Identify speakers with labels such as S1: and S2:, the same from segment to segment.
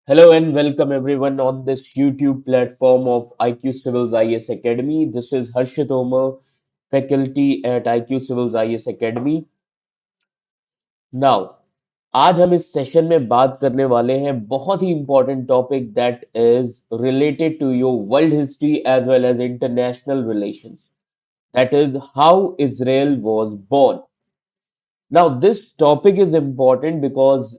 S1: Hello and welcome everyone on this YouTube platform of IQ Civils IS Academy. This is Harshit Omar, faculty at IQ Civils IS Academy. Now, आज हम इस session में बात करने वाले हैं बहुत ही important topic that is related to your world history as well as international relations. That is how Israel was born. Now, this topic is important because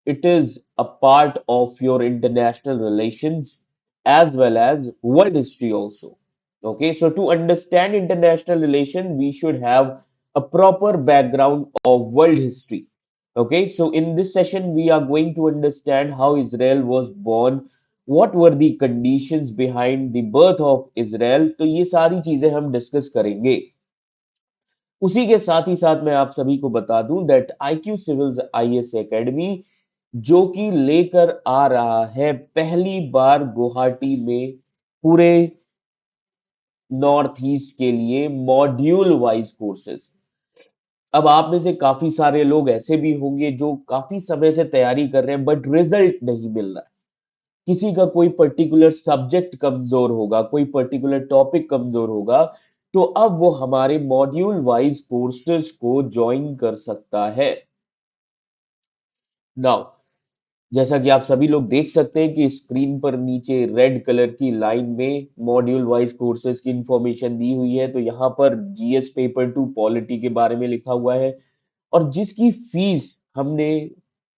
S1: it is a part of your international relations as well as world history also. Okay, so to understand international relation, we should have a proper background of world history. Okay, so in this session, we are going to understand how Israel was born, what were the conditions behind the birth of Israel. तो ये सारी चीजें हम discuss करेंगे. उसी के साथ ही साथ मैं आप सभी को बता दूं that IQ civils IS academy जो कि लेकर आ रहा है पहली बार गुवाहाटी में पूरे नॉर्थ ईस्ट के लिए मॉड्यूल वाइज कोर्सेज. अब आप में से काफी सारे लोग ऐसे भी होंगे जो काफी समय से तैयारी कर रहे हैं बट रिजल्ट नहीं मिल रहा है. किसी का कोई पर्टिकुलर सब्जेक्ट कमजोर होगा, कोई पर्टिकुलर टॉपिक कमजोर होगा, तो अब वो हमारे मॉड्यूल वाइज कोर्सेज को ज्वाइन कर सकता है. नाउ, जैसा कि आप सभी लोग देख सकते हैं कि स्क्रीन पर नीचे रेड कलर की लाइन में मॉड्यूल वाइज कोर्सेज की इंफॉर्मेशन दी हुई है. तो यहाँ पर जीएस पेपर 2 पॉलिटी के बारे में लिखा हुआ है और जिसकी फीस हमने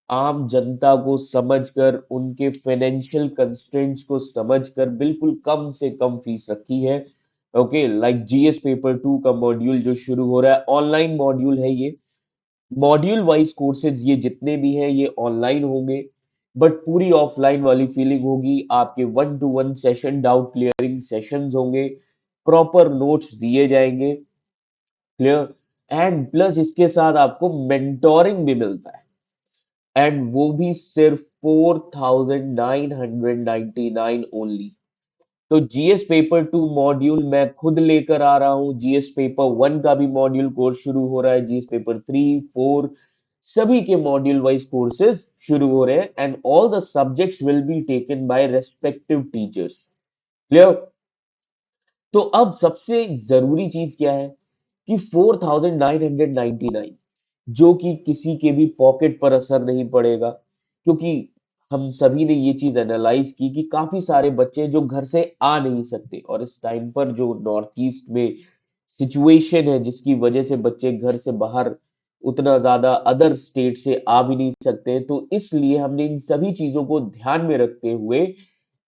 S1: आम जनता को समझकर उनके फाइनेंशियल कंस्ट्रेंट्स को समझकर बिल्कुल कम से कम फीस रखी है. ओके, लाइक जीएस पेपर 2 का मॉड्यूल जो शुरू हो रहा है, ऑनलाइन मॉड्यूल है ये. मॉड्यूल वाइज कोर्सेज ये जितने भी हैं ये ऑनलाइन होंगे बट पूरी ऑफलाइन वाली फीलिंग होगी. आपके 1 to 1 session, doubt clearing sessions होंगे, प्रॉपर नोट्स दिए जाएंगे. क्लियर. एंड प्लस इसके साथ आपको मेंटोरिंग भी मिलता है एंड वो भी सिर्फ 4999 ओनली. तो जीएस पेपर 2 मॉड्यूल मैं खुद लेकर आ रहा हूँ. जीएस पेपर 1 का भी मॉड्यूल कोर्स शुरू हो रहा है. जीएस पेपर 3, 4 सभी के मॉड्यूल वाइज कोर्सेज शुरू हो रहे हैं and all the subjects will be taken by respective teachers. Clear. तो अब सबसे जरूरी चीज क्या है कि 4999 जो कि किसी के भी पॉकेट पर असर नहीं पड़ेगा, क्योंकि हम सभी ने ये चीज एनालाइज की कि काफी सारे बच्चे जो घर से आ नहीं सकते और इस टाइम पर जो नॉर्थ ईस्ट में सिचुएशन है जिसकी वजह से बच्चे घर से बाहर उतना ज्यादा अदर स्टेट से आ भी नहीं सकते, तो इसलिए हमने इन सभी चीजों को ध्यान में रखते हुए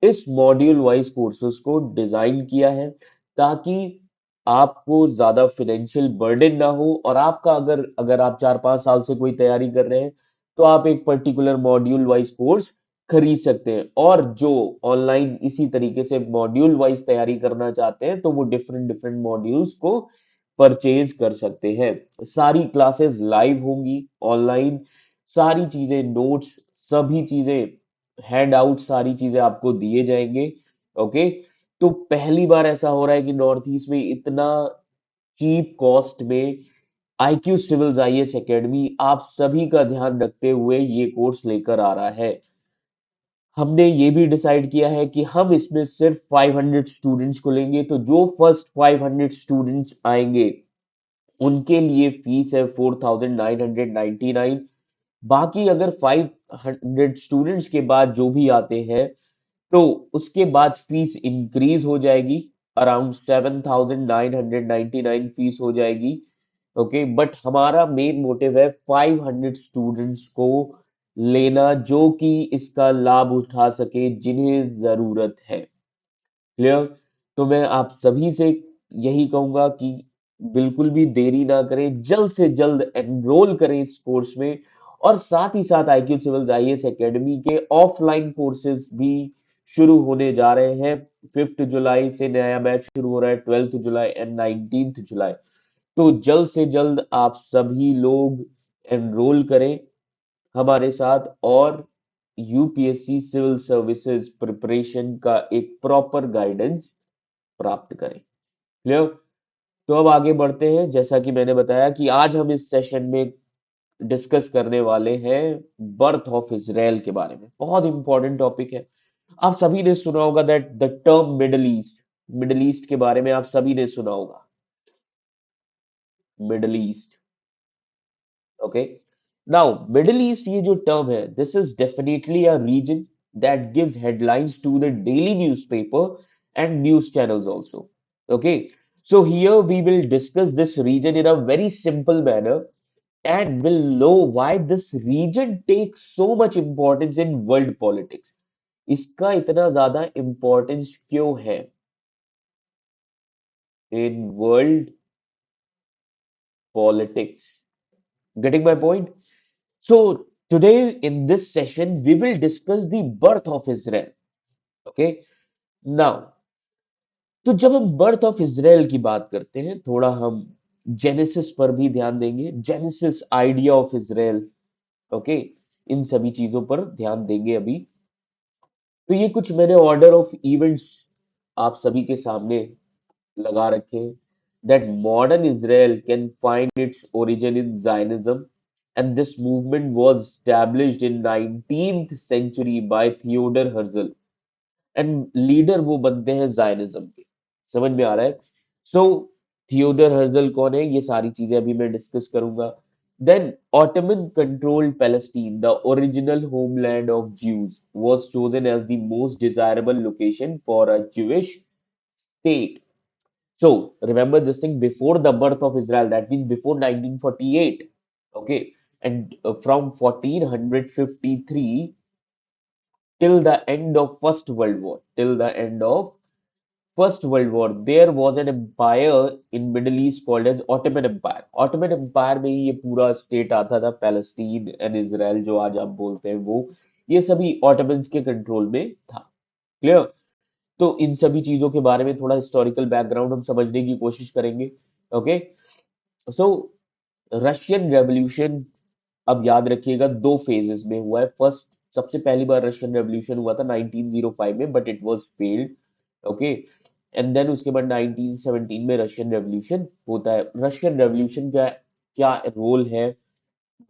S1: इस मॉड्यूल वाइज कोर्सेज को डिजाइन किया है ताकि आपको ज्यादा फाइनेंशियल बर्डन ना हो और आपका अगर अगर आप 4-5 साल से कोई तैयारी कर रहे हैं तो आप एक पर्टिकुलर मॉड्यूल वाइज कोर्स खरीद सकते हैं. और जो ऑनलाइन इसी तरीके से मॉड्यूल वाइज तैयारी करना चाहते हैं तो वो डिफरेंट डिफरेंट मॉड्यूल्स को परचेज कर सकते हैं. सारी क्लासेस लाइव होंगी ऑनलाइन. सारी चीजें, नोट्स, सभी चीजें, हैंड आउट, सारी चीजें आपको दिए जाएंगे. ओके. तो पहली बार ऐसा हो रहा है कि नॉर्थ ईस्ट में इतना चीप कॉस्ट में IQ सिविल्स IS एकेडमी आप सभी का ध्यान रखते हुए ये कोर्स लेकर आ रहा है. हमने ये भी डिसाइड किया है कि हम इसमें सिर्फ 500 स्टूडेंट्स को लेंगे. तो जो फर्स्ट 500 स्टूडेंट्स आएंगे उनके लिए फीस है 4999. बाकी अगर 500 स्टूडेंट्स के बाद जो भी आते हैं तो उसके बाद फीस इंक्रीज हो जाएगी. अराउंड 7999 फीस हो जाएगी. ओके, बट हमारा मेन मोटिव है 500 स्टूडेंट्स को लेना जो कि इसका लाभ उठा सके जिन्हें जरूरत है. क्लियर. तो मैं आप सभी से यही कहूंगा कि बिल्कुल भी देरी ना करें, जल्द से जल्द एनरोल करें इस कोर्स में. और साथ ही साथ IQ सिविल्स IS एकेडमी के ऑफलाइन कोर्सेज भी शुरू होने जा रहे हैं. 5 जुलाई से नया बैच शुरू हो रहा है, 12 जुलाई एंड 19 जुलाई. तो जल्द से जल्द आप सभी लोग एनरोल करें हमारे साथ और यूपीएससी सिविल सर्विसेज प्रिपरेशन का एक प्रॉपर गाइडेंस प्राप्त करें. क्लियर. तो अब आगे बढ़ते हैं. जैसा कि मैंने बताया कि आज हम इस सेशन में डिस्कस करने वाले हैं बर्थ ऑफ इसराइल के बारे में। बहुत इंपॉर्टेंट टॉपिक है। आप सभी ने सुना होगा that the term Middle East के बारे में आप सभी ने सुना होगा। Middle East, okay. Now Middle East ये जो टर्म है, this is definitely a region that gives headlines to the daily newspaper and news channels also. Okay, so here we will discuss this region in a very simple manner and will know why this region takes so much importance in world politics. इसका इतना ज्यादा importance क्यों है in world politics? Getting my point? So today in this session we will discuss the birth of Israel. Okay. Now, तो जब हम birth of Israel की बात करते हैं, थोड़ा हम जेनेसिस पर भी ध्यान देंगे। Genesis, idea of Israel, okay, इन सभी चीजों पर ध्यान देंगे अभी। तो ये कुछ मैंने ऑर्डर ऑफ इवेंट्स आप सभी के सामने लगा रखे हैं। That modern Israel can find its origin in Zionism and this movement was established in 19th century by Theodor Herzl and leader वो बनते हैं जायनिज्म के। समझ में आ रहा है? सो थियोडर हर्जल कौन है, ये सारी चीजें अभी मैं डिस्कस करूंगा। Then Ottoman controlled Palestine, the original homeland of Jews, was chosen as the most desirable location for a Jewish state. So remember this thing, before the birth of Israel, that means before 1948, okay, and from 1453 till the end of First World War, till the end of First World War, there was an empire in Middle East called as Ottoman Empire. Ottoman Empire में ही ये पूरा state आता था, Palestine and Israel जो आज आप बोलते हैं वो, ये सभी ऑटोमन्स के कंट्रोल में था। क्लियर? तो इन सभी चीजों के बारे में थोड़ा हिस्टोरिकल बैकग्राउंड हम समझने की कोशिश करेंगे। ओके, सो रशियन रेवोल्यूशन, अब याद रखिएगा, दो फेजेस में हुआ है। फर्स्ट, सबसे पहली बार रशियन रेवोल्यूशन हुआ था 1905 में, but it was failed. Okay, and then उसके बाद 1917 में रशियन रेवोल्यूशन होता है। रशियन रेवोल्यूशन का क्या रोल है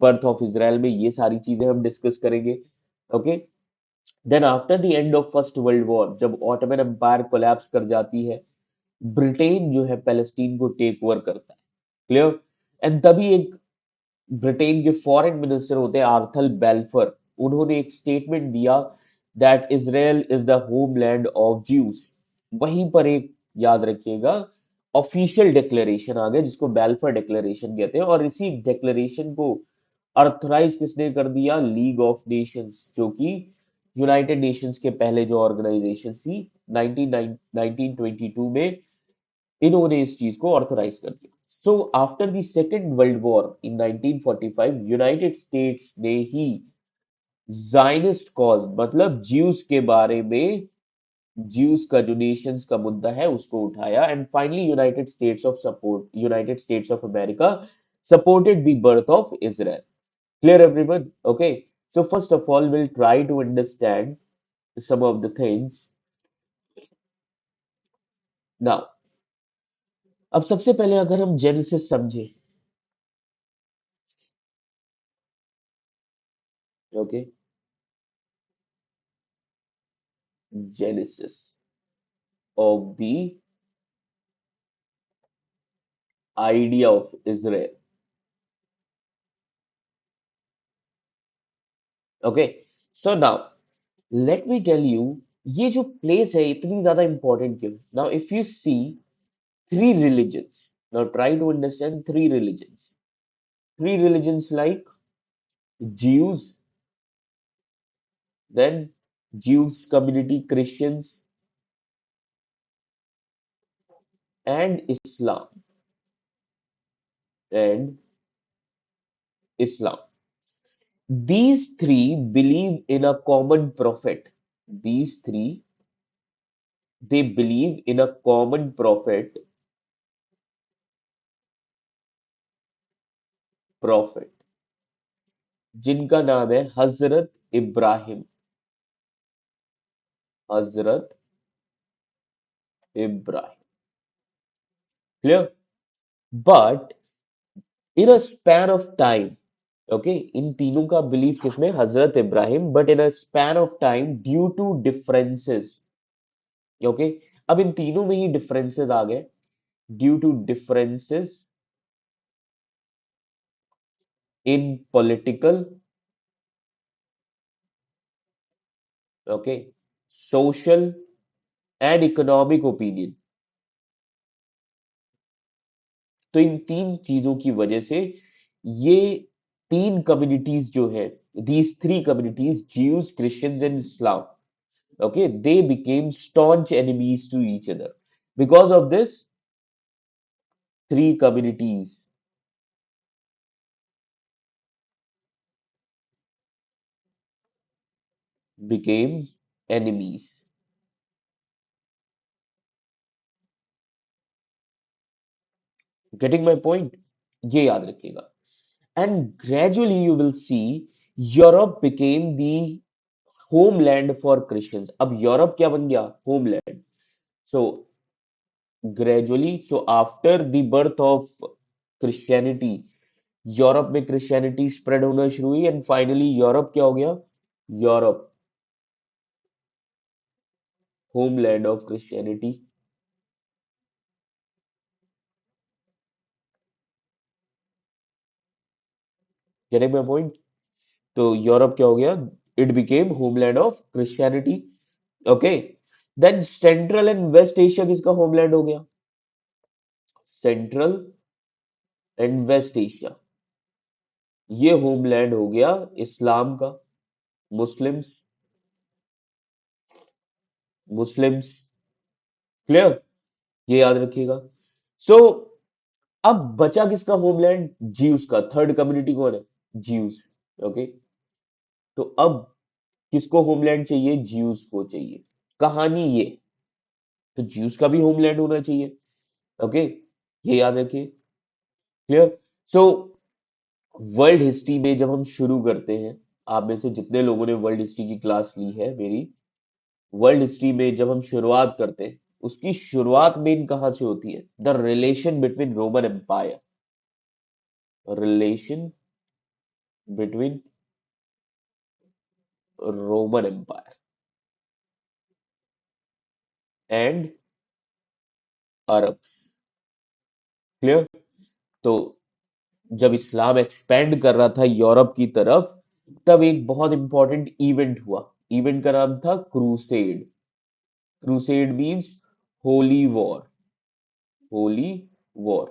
S1: बर्थ ऑफ इसराइल में, ये सारी चीजें हम डिस्कस करेंगे। Okay, then after the end of first world war, जब ऑटोमन एम्पायर कोलैप्स कर जाती है, ब्रिटेन जो है पैलेस्टीन को टेक ओवर करता है। क्लियर? एंड तभी एक ब्रिटेन के फॉरेन मिनिस्टर होते हैं आर्थर बेल्फर, उन्होंने एक स्टेटमेंट दिया that Israel is the homeland of Jews. वहीं पर एक, याद रखिएगा, ऑफिशियल डिक्लेरेशन आ गया जिसको बेल्फर डिक्लेरेशन कहते हैं, और इसी डिक्लेरेशन को अर्थराइज किसने कर दिया? लीग ऑफ नेशंस, जो कि यूनाइटेड नेशंस के पहले जो ऑर्गेनाइजेशन थी, 1922 में इन्होंने इस चीज को ऑथराइज कर दिया। So after the second world war in 1945, United states ने ही जायनिस्ट कॉज, मतलब ज्यूस के बारे में, ज्यूस का जो नेशंस का मुद्दा है उसको उठाया, and finally United states of America supported the birth of Israel. Clear everyone? Okay. So first of all, we'll try to understand some of the things. Now, अब सबसे पहले अगर हम जेनेसिस समझे, okay, genesis of the idea of Israel. Okay, so now let me tell you, ये जो place है इतनी ज्यादा इंपॉर्टेंट क्यों? Now if you see three religions, now try to understand three religions like Jews, then Jews community, Christians, and and Islam. These three believe in a common prophet. These three, they believe in a common prophet जिनका नाम है Hazrat Ibrahim. Hazrat Ibrahim. Clear? But in a span of time, okay, इन तीनों का belief किसमें? Hazrat Ibrahim, but in a span of time due to differences. Okay, अब इन तीनों में ही डिफरेंसेस आ गए, due to differences in political, okay, social and economic opinion. तो इन तीन चीजों की वजह से ये तीन कम्युनिटीज जो है, these three communities, Jews, Christians and Islam, okay, they became staunch enemies to each other. Because of this, three communities became enemies. Getting my point? ये याद रखिएगा. And gradually you will see Europe became the homeland for Christians. अब Europe क्या बन गया? Homeland. So gradually, so after the birth of Christianity, Europe में Christianity spread होना शुरू हुई एंड फाइनली यूरोप क्या हो गया? Europe homeland of Christianity. Getting my point? तो यूरोप क्या हो गया? It became homeland of Christianity. Okay, then central and west Asia किसका होमलैंड हो गया? सेंट्रल एंड वेस्ट एशिया, ये होमलैंड हो गया इस्लाम का, मुस्लिम्स, मुस्लिम्स। क्लियर? ये याद रखिएगा। सो अब बचा किसका होमलैंड? ज्यूस का। थर्ड कम्युनिटी कौन है? ज्यूस। ओके, तो अब किसको होमलैंड चाहिए? ज्यूस को चाहिए। कहानी ये, तो ज्यूस का भी होमलैंड होना चाहिए। ओके, ये याद रखिए। क्लियर? सो वर्ल्ड हिस्ट्री में जब हम शुरू करते हैं, आप में से जितने लोगों ने वर्ल्ड हिस्ट्री की क्लास ली है मेरी, वर्ल्ड हिस्ट्री में जब हम शुरुआत करते हैं, उसकी शुरुआत मेन कहां से होती है? The relation between Roman empire, relation between Roman empire and Arab. Clear? तो जब इस्लाम एक्सपेंड कर रहा था यूरोप की तरफ, तब एक बहुत इंपॉर्टेंट इवेंट हुआ। इवेंट का नाम था crusade. Crusade means holy war. Holy war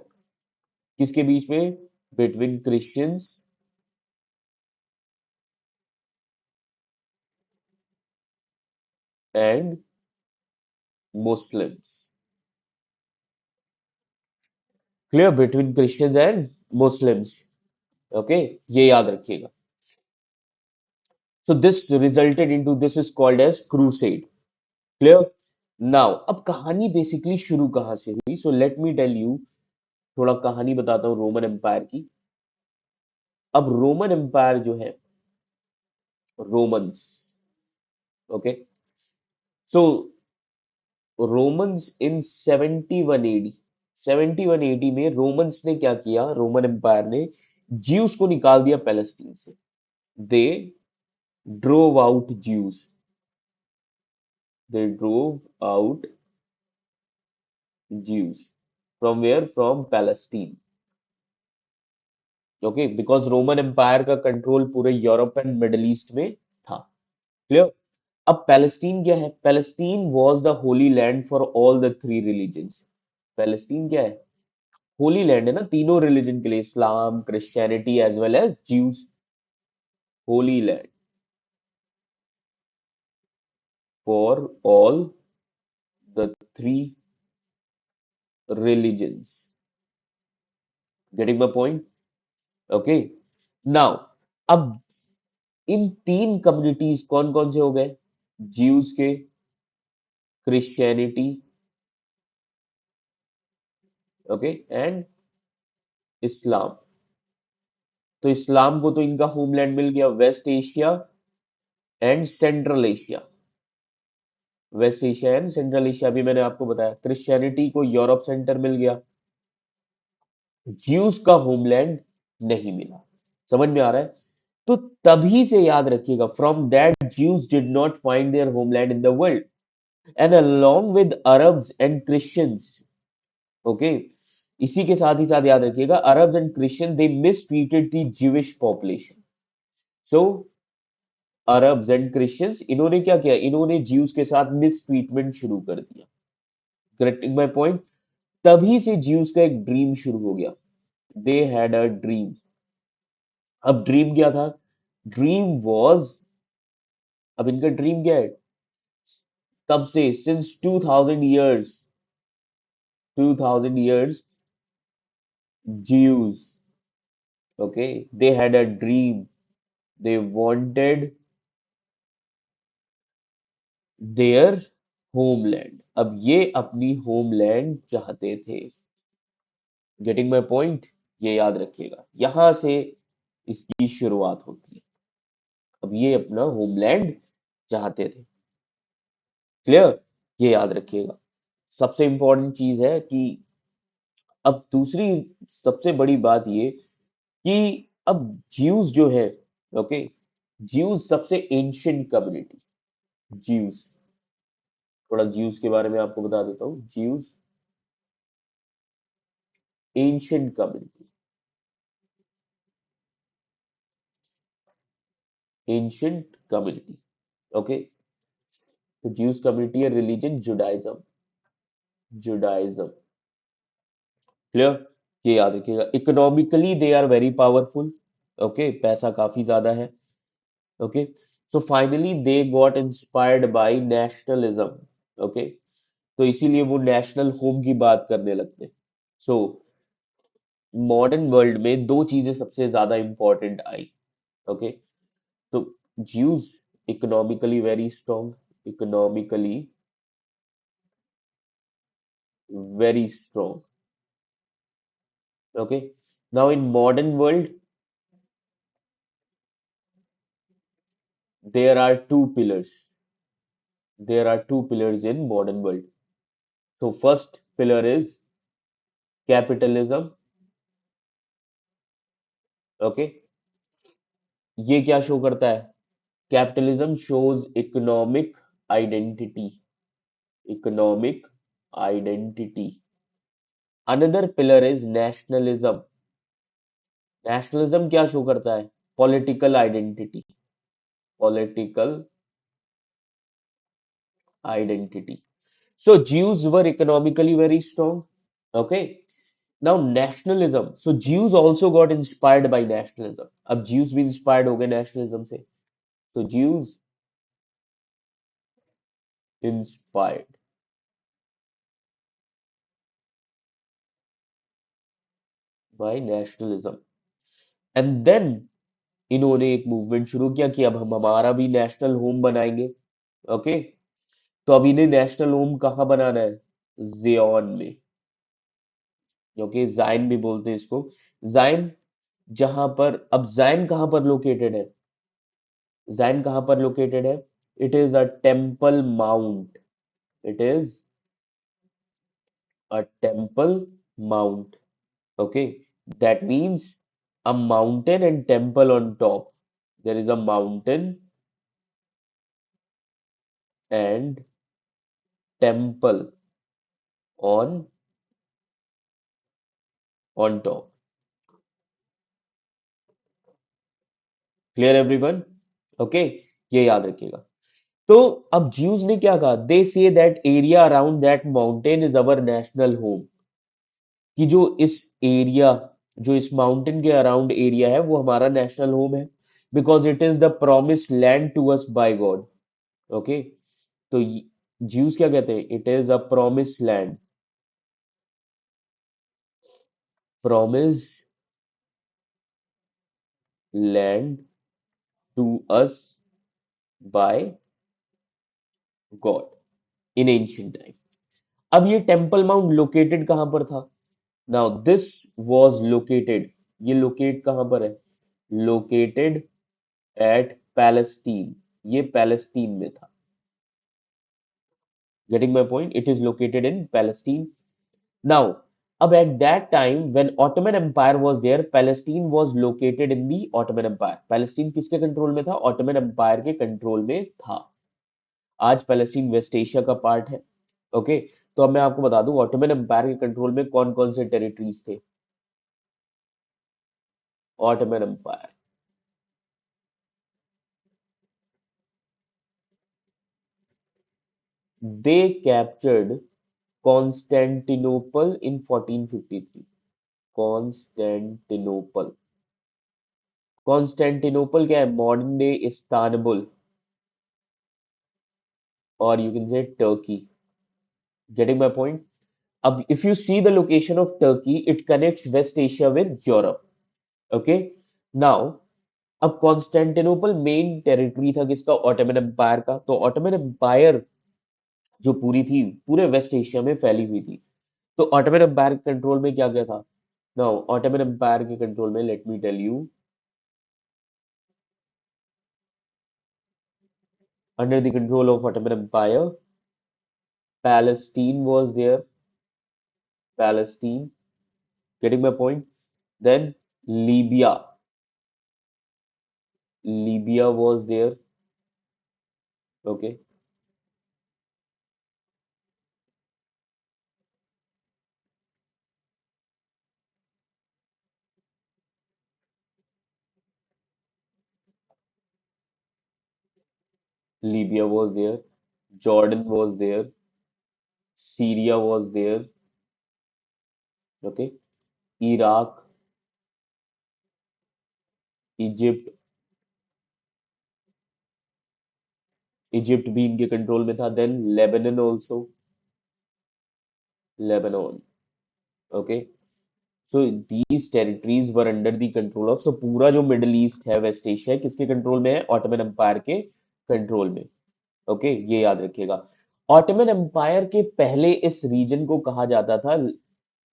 S1: किसके बीच में? Between Christians and Muslims. Clear? Between Christians and Muslims. Okay, ये याद रखिएगा। So this resulted into, this is called as crusade. Clear? Now अब कहानी बेसिकली शुरू कहां से हुई? So let me tell you, थोड़ा कहानी बताता हूँ रोमन एम्पायर की। अब रोमन एम्पायर जो है, रोमन्स, ओके, सो रोमन्स इन 71 एडी, 71 एडी में रोमन्स ने क्या किया? रोमन एम्पायर ने ज्यूस को निकाल दिया पैलेस्टीन से। They drove out Jews, they drove out Jews from where? From Palestine. Okay, because Roman Empire का कंट्रोल पूरे यूरोप एंड मिडल ईस्ट में था। क्लियर? अब पैलेस्टीन क्या है? Palestine was the holy land for all the three religions. Palestine क्या है? Holi land है ना तीनों रिलीजन के लिए, Islam, Christianity as well as Jews. Holy land for all the three religions. Getting my point? Okay, now अब इन तीन कम्युनिटीज कौन कौन से हो गए? ज्यूज के, क्रिश्चियनिटी, ओके, एंड इस्लाम। तो इस्लाम को तो इनका होमलैंड मिल गया west Asia and central Asia. West Asia and central Asia भी मैंने आपको बताया। क्रिश्चियनिटी को यूरोप सेंटर मिल गया, ज्यूस का होमलैंड नहीं मिला। समझ में आ रहा है? तो तभी से याद रखिएगा, from that Jews did not find their homeland in the world, and along with Arabs and Christians, okay, इसी के साथ ही साथ याद रखिएगा, Arabs and Christians they mistreated the Jewish population. So Arabs and Christians इन्होंने क्या किया, इन्होंने ज्यूस के साथ मिसट्रीटमेंट शुरू कर दिया। Getting my point? तभी से ज्यूस का एक ड्रीम शुरू हो गया। They had a dream. अब ड्रीम क्या था? ड्रीम वाज, अब इनका ड्रीम क्या है? तब से since 2000 years, 2000 years Jews, okay, they had a dream. They wanted their homeland. अब ये अपनी होमलैंड चाहते थे। Getting my point? ये याद रखिएगा, यहां से इसकी शुरुआत होती है। अब ये अपना होमलैंड चाहते थे। क्लियर? ये याद रखिएगा। सबसे इंपॉर्टेंट चीज है कि अब दूसरी सबसे बड़ी बात ये कि अब ज्यूज जो है, ओके, ज्यूज सबसे एंशियंट कम्युनिटी। ज्यूज, थोड़ा ज्यूज के बारे में आपको बता देता हूँ। Jews ancient community, ancient community, okay. तो ज्यूज कम्युनिटी है रिलीजन जुडाइज्म, जुडाइज्म। क्लियर? ये याद रखिएगा। Economically they are very powerful, okay, पैसा काफी ज्यादा है, okay. So finally they got inspired by nationalism, okay. तो इसीलिए वो नेशनल होम की बात करने लगते। सो मॉडर्न वर्ल्ड में दो चीजें सबसे ज्यादा इंपॉर्टेंट आई, ओके। तो Jews economically very strong, economically very strong, okay. Now in modern world there are two pillars, there are two pillars in modern world. So first pillar is capitalism, okay. ये क्या show करता है? Capitalism shows economic identity, economic identity. Another pillar is nationalism. Nationalism क्या show करता है? Political identity, political identity. So Jews were economically very strong. Okay. Now nationalism. So Jews also got inspired by nationalism. अब Jews भी inspired हो गए nationalism से. So Jews inspired by nationalism. And then इन्होंने एक movement शुरू किया कि अब हम हमारा भी नेशनल होम बनाएंगे। ओके। तो अब इन्हें नेशनल होम कहाँ बनाना है? जियोन में, ओके। जाइन भी बोलते हैं इसको। जाइन, जहां पर, अब जाइन कहां पर लोकेटेड है? जाइन कहां पर लोकेटेड है? It is a temple mount, it is a temple mount, okay. That means a mountain and temple on top. There is a mountain and temple on top. Clear everyone? Okay, ये याद रखिएगा। तो अब Jews ने क्या कहा? They say that area around that mountain is our national home. कि जो इस एरिया, जो इस माउंटेन के अराउंड एरिया है वो हमारा नेशनल होम है, because it is the promised land to us by God, okay. तो ज्यूस क्या कहते हैं? It is a promised land, promised land to us by God in ancient time. अब ये टेम्पल माउंट लोकेटेड कहां पर था? नाउ दिस वाज लोकेटेड, ये लोकेट कहां पर है? लोकेटेड एट पैलेस्टीन, ये पैलेस्टीन में था। Getting my point? It is located in Palestine. Now, अब at that time when Ottoman Empire was there, Palestine was located in the Ottoman Empire. Palestine किसके control में था? ऑटोमन एम्पायर के control में था। आज पैलेस्टीन वेस्ट एशिया का part है। ओके, तो अब मैं आपको बता दूं ऑटोमन एम्पायर के कंट्रोल में कौन कौन से टेरिटरीज थे। Ottoman empire, they captured Constantinople in 1453। Constantinople, Constantinople क्या है? मॉडर्न डे इस्तांबुल, और you can say Turkey. Getting my point? अब if you see the location of Turkey, it connects West Asia with Europe. Okay, now अब Constantinople main territory था किसका? Ottoman empire का। तो Ottoman empire जो पूरी थी पूरे वेस्ट एशिया में फैली हुई थी। तो ऑटोमन एम्पायर के कंट्रोल में क्या क्या था? नाउ ऑटोमन एम्पायर के कंट्रोल में, let me tell you, under the control of Ottoman Empire, Palestine was there, Palestine, getting my point? Then Libya, Libya was there. Okay, Libya was there, Jordan was there, Syria was there. Okay, Iraq, Egypt, Egypt भी इनके control में था। Then Lebanon also, Lebanon. Okay, so these territories were under the control of, so पूरा जो Middle East है, waste Asia है, किसके control में है? ऑटोमन एम्पायर के कंट्रोल में। ओके, ये याद रखिएगा। ऑटोमन एम्पायर के पहले इस रीजन को कहा जाता था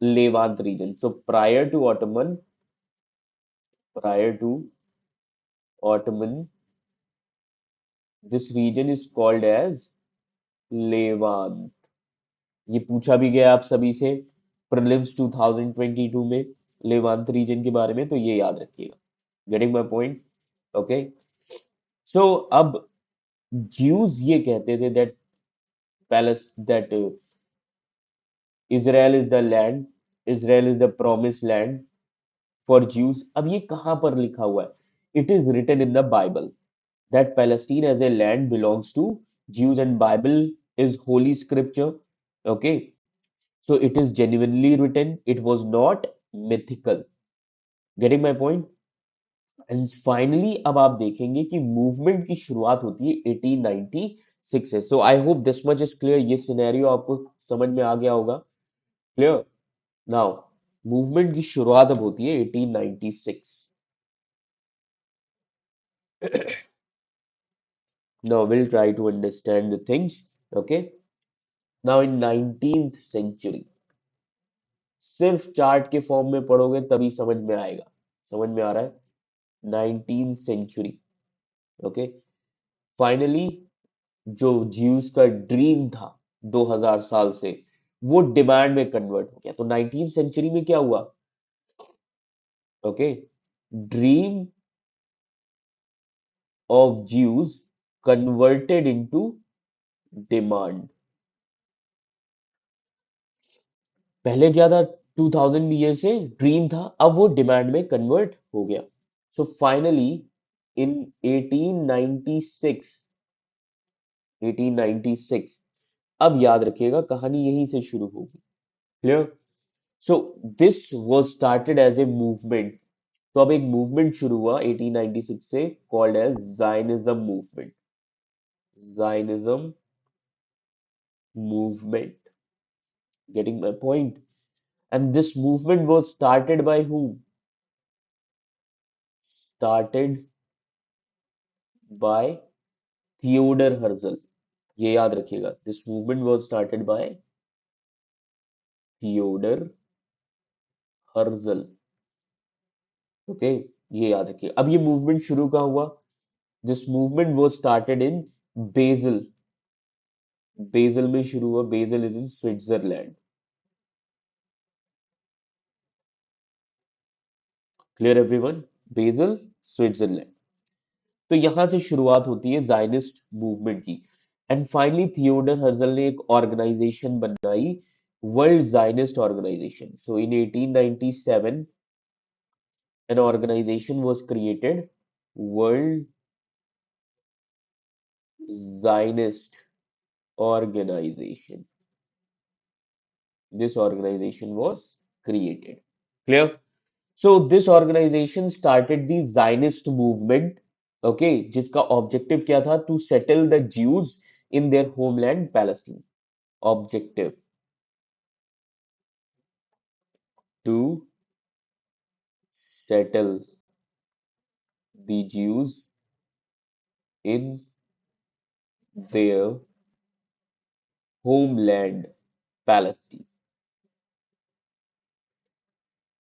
S1: Levant region. So prior to Ottoman, this region is called as Levant. ये पूछा भी गया आप सभी से प्रीलिम्स 2022 में लेवांत रीजन के बारे में, तो ये याद रखिएगा। Getting my point? Okay, so अब ज्यूज ये कहते थे that palace that Israel is the land, Israel is the promised land for Jews. अब ये कहां पर लिखा हुआ है? It is written in the Bible that Palestine as a land belongs to Jews and Bible is holy scripture. Okay, so it is genuinely written, it was not mythical. Getting my point? And finally अब आप देखेंगे कि movement की शुरुआत होती है 1896 से। So I hope this much is clear. ये सिनेरियो आपको समझ में आ गया होगा। क्लियर? नाउ मूवमेंट की शुरुआत अब होती है 1896। Now will try to understand the things. Okay, now in 19th century, सिर्फ चार्ट के फॉर्म में पढ़ोगे तभी समझ में आएगा। समझ में आ रहा है? 19th century. ओके, फाइनली जो ज्यूस का ड्रीम था 2000 साल से, वो डिमांड में कन्वर्ट हो गया। तो 19th सेंचुरी में क्या हुआ? Okay, dream of juice converted into demand. पहले क्या था? 2000 ईयर से ड्रीम था, अब वो डिमांड में कन्वर्ट हो गया। सो फाइनली इन 1896, 1896, अब याद रखिएगा कहानी यहीं से शुरू होगी। Clear? So this was started as a movement. तो अब एक मूवमेंट शुरू हुआ 1896 से, called as Zionism movement. Zionism movement, getting my point? And this movement was started by whom? Started by Theodor Herzl. ये याद रखिएगा, this movement was started by Theodor Herzl. Okay, ये याद रखिए। अब ये मूवमेंट शुरू कहाँ हुआ? This movement was started in Basel. Basel में शुरू हुआ। Bezel is in Switzerland. Clear everyone? Basel, Switzerland. तो यहां से शुरुआत होती है जायनिस्ट मूवमेंट की। एंड फाइनली थियोडर हर्जल ने एक ऑर्गेनाइजेशन बनाई, world Zionist organisation. So in 1897 an organization was created, world zionist organization. This organization was created. Clear? So this organization started the Zionist movement, okay, जिसका objective क्या था? To settle the Jews in their homeland Palestine. Objective to settle the Jews in their homeland Palestine.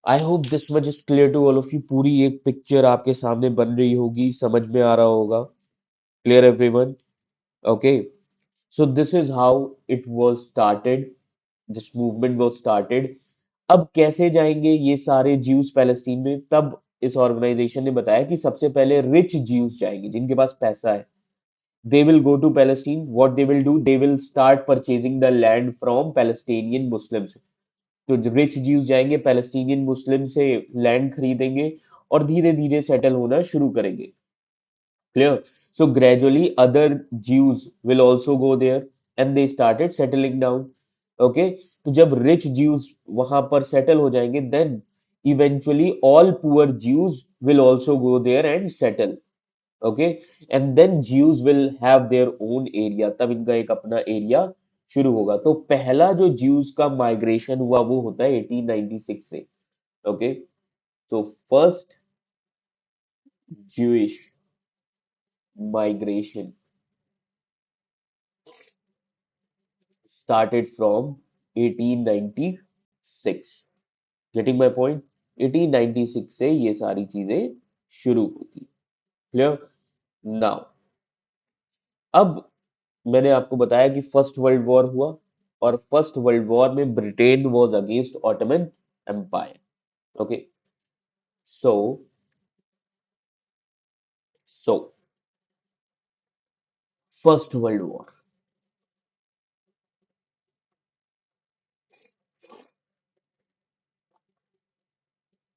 S1: I hope this much is clear to all of you. पूरी एक picture आपके सामने बन रही होगी, समझ में आ रहा होगा। Clear everyone? Okay, so this is how it was started, this movement was started. अब कैसे जाएंगे ये सारे ज्यूज पैलेस्टीन में? तब इस ऑर्गेनाइजेशन ने बताया कि सबसे पहले रिच ज्यूज जाएंगे, जिनके पास पैसा है। They will go to Palestine, what they will do, they will start purchasing the land from Palestinian Muslims. तो रिच ज्यूज जाएंगे पैलेस्टीनियन मुस्लिम से, लैंड खरीदेंगे और धीरे धीरे सेटल होना शुरू करेंगे। Clear? So gradually other Jews will also go there and they started settling down. Okay, तो जब रिच ज्यूज वहां पर सेटल हो जाएंगे, then eventually all poor Jews will also go there and settle. Okay, and then Jews will have their own area, तब इनका एक अपना एरिया शुरू होगा। तो पहला जो ज्यूज का माइग्रेशन हुआ वो होता है 1896 से। Okay, so first Jewish migration started from 1896. Getting my point? 1896 से ये सारी चीजें शुरू होती। क्लियर? नाउ अब मैंने आपको बताया कि फर्स्ट वर्ल्ड वॉर हुआ, और फर्स्ट वर्ल्ड वॉर में Britain was against Ottoman empire. Okay, so so first world war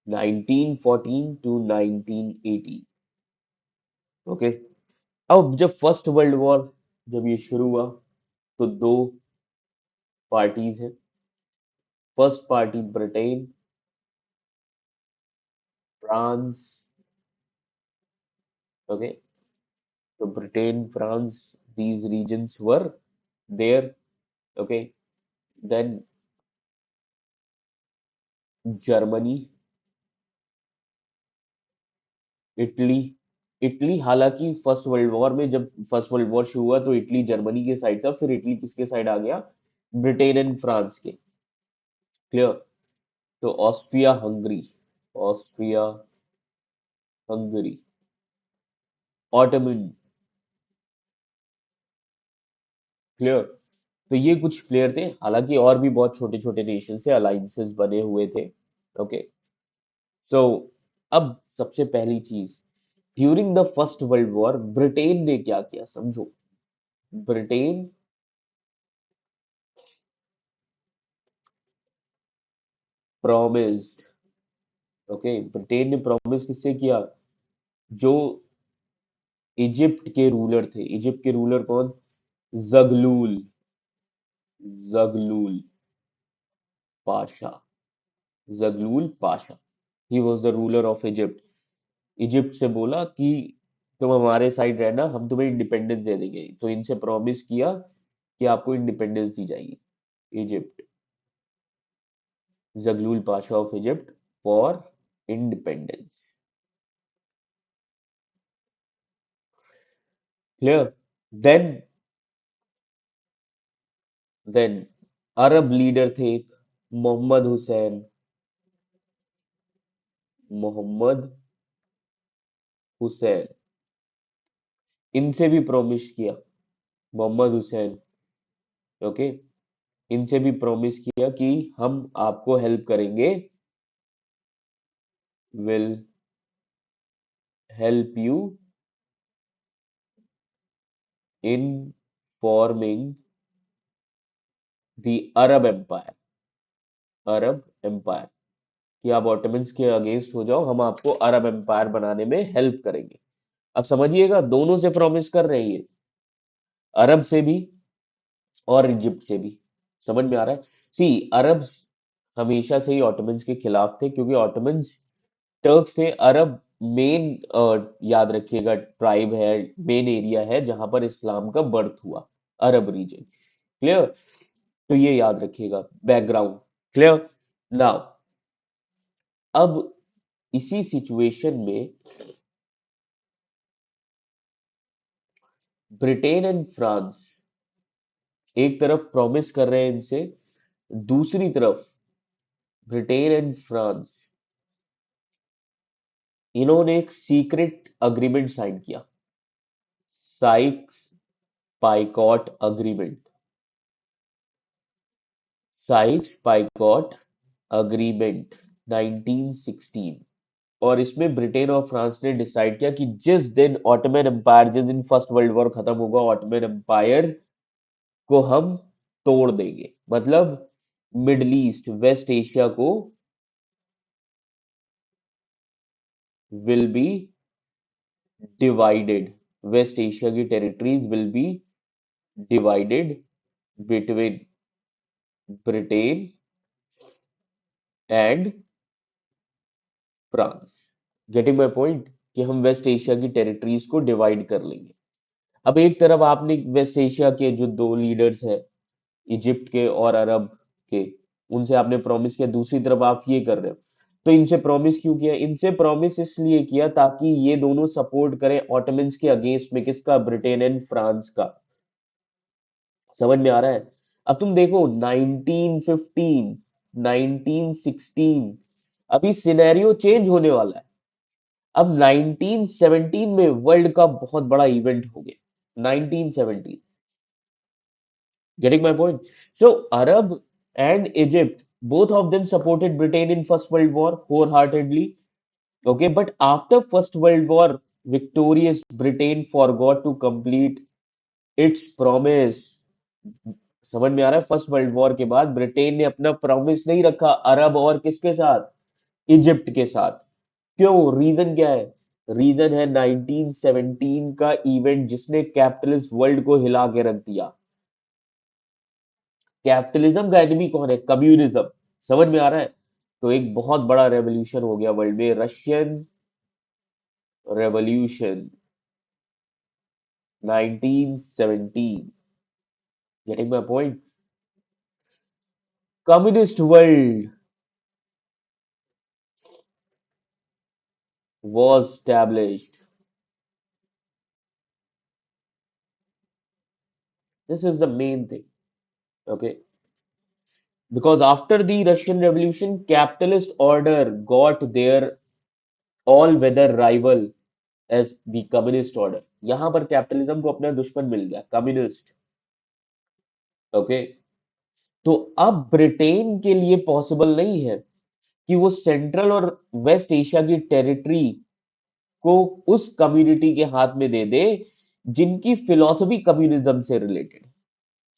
S1: 1914 to 1918। Okay, अब जब फर्स्ट वर्ल्ड वॉर जब ये शुरू हुआ, तो दो पार्टीज हैं। First party Britain, France. Okay, तो Britain, France, these regions were there. Okay, then Germany, Italy. Italy हालांकि फर्स्ट वर्ल्ड वॉर में, जब फर्स्ट वर्ल्ड वॉर शुरू हुआ तो इटली जर्मनी के साइड था, फिर इटली किसके साइड आ गया? ब्रिटेन एंड फ्रांस के। क्लियर? तो Austria Hungary, Austria Hungary, Ottoman. Clear? तो ये कुछ प्लेयर थे, हालांकि और भी बहुत छोटे छोटे नेशन से अलाइंसेस बने हुए थे। ओके, सो अब सबसे पहली चीज, during the first world war Britain ने क्या किया, समझो। Britain promised. ओके, ब्रिटेन ने प्रॉमिस किससे किया? जो इजिप्ट के रूलर थे। इजिप्ट के रूलर कौन? Zaghlul, Zaghlul Pasha, Zaghlul Pasha. He was the ruler of Egypt. Egypt से बोला कि तुम हमारे साइड रहना, हम तुम्हें इंडिपेंडेंस दे देंगे। तो इनसे प्रॉमिस किया कि आपको इंडिपेंडेंस दी जाएगी। Egypt, Zaghlul Pasha of Egypt for independence. Clear? Then then Arab leader थे एक, मोहम्मद हुसैन, मोहम्मद हुसैन। इनसे भी प्रॉमिस किया, मोहम्मद हुसैन। ओके, इनसे भी प्रॉमिस किया कि हम आपको हेल्प करेंगे, will help you in forming the Arab empire, कि आप ऑटोमन्स के अगेंस्ट हो जाओ, हम आपको अरब एम्पायर बनाने में हेल्प करेंगे। अब समझिएगा, दोनों से प्रॉमिस कर रहे हैं ये, अरब से भी और इजिप्ट से भी। समझ में आ रहा है? सी, अरब हमेशा से ही ऑटोमन्स के खिलाफ थे, क्योंकि ऑटोमन्स टर्क्स थे। अरब मेन, याद रखिएगा, ट्राइब है, मेन एरिया है जहां पर इस्लाम का बर्थ हुआ, अरब रीजन। क्लियर? तो ये याद रखिएगा बैकग्राउंड। क्लियर? नाउ, अब इसी सिचुएशन में ब्रिटेन एंड फ्रांस एक तरफ प्रॉमिस कर रहे हैं इनसे, दूसरी तरफ ब्रिटेन एंड फ्रांस, इन्होंने एक सीक्रेट अग्रीमेंट साइन किया, Sykes Picot agreement. Sykes Picot agreement 1916। और इसमें ब्रिटेन और फ्रांस ने डिसाइड किया कि जिस दिन ऑटोमन एम्पायर, जिस दिन फर्स्ट वर्ल्ड वॉर खत्म होगा, ऑटोमन एम्पायर को हम तोड़ देंगे। मतलब मिडल ईस्ट, वेस्ट एशिया को will be divided, West Asia की territories will be divided between Britain and France. Getting my point? कि हम वेस्ट एशिया की टेरिटरीज को डिवाइड कर लेंगे। अब एक तरफ आपने वेस्ट एशिया के जो दो लीडर्स हैं, इजिप्ट के और अरब के, उनसे आपने प्रॉमिस किया, दूसरी तरफ आप ये कर रहे हो। तो इनसे प्रॉमिस क्यों किया? इनसे प्रॉमिस इसलिए किया ताकि ये दोनों सपोर्ट करें ऑटोमन्स के अगेंस्ट में, किसका? ब्रिटेन एंड फ्रांस का। समझ में आ रहा है? अब तुम देखो 1915, 1916, अभी सिनेरियो चेंज होने वाला है। अब 1917 में वर्ल्ड का बहुत बड़ा इवेंट हो गया, 1917। Getting my point? So Arab and Egypt, both of them supported Britain in First World War wholeheartedly. Okay, but after First World War, victorious Britain forgot to complete its promise. समझ में आ रहा है? First world war के बाद Britain ने अपना promise नहीं रखा अरब और किसके साथ? इजिप्ट के साथ। क्यों? रीजन क्या है? रीजन है 1917 का इवेंट, जिसने कैपिटलिस्ट वर्ल्ड को हिला के रख दिया। कैपिटलिज्म का एनिमी कौन है? कम्युनिज्म। समझ में आ रहा है? तो एक बहुत बड़ा रेवोल्यूशन हो गया वर्ल्ड में, Russian revolution 1917। Getting my point? Communist world was established. This is the main thing. Okay, because after the Russian Revolution, capitalist order got their all-weather rival as the communist order. यहां पर capitalism को अपना दुश्मन मिल गया, communist. Okay, तो अब Britain के लिए पॉसिबल नहीं है कि वो सेंट्रल और वेस्ट एशिया की टेरिटरी को उस कम्युनिटी के हाथ में दे दे जिनकी फिलॉसफी कम्युनिज्म से रिलेटेड।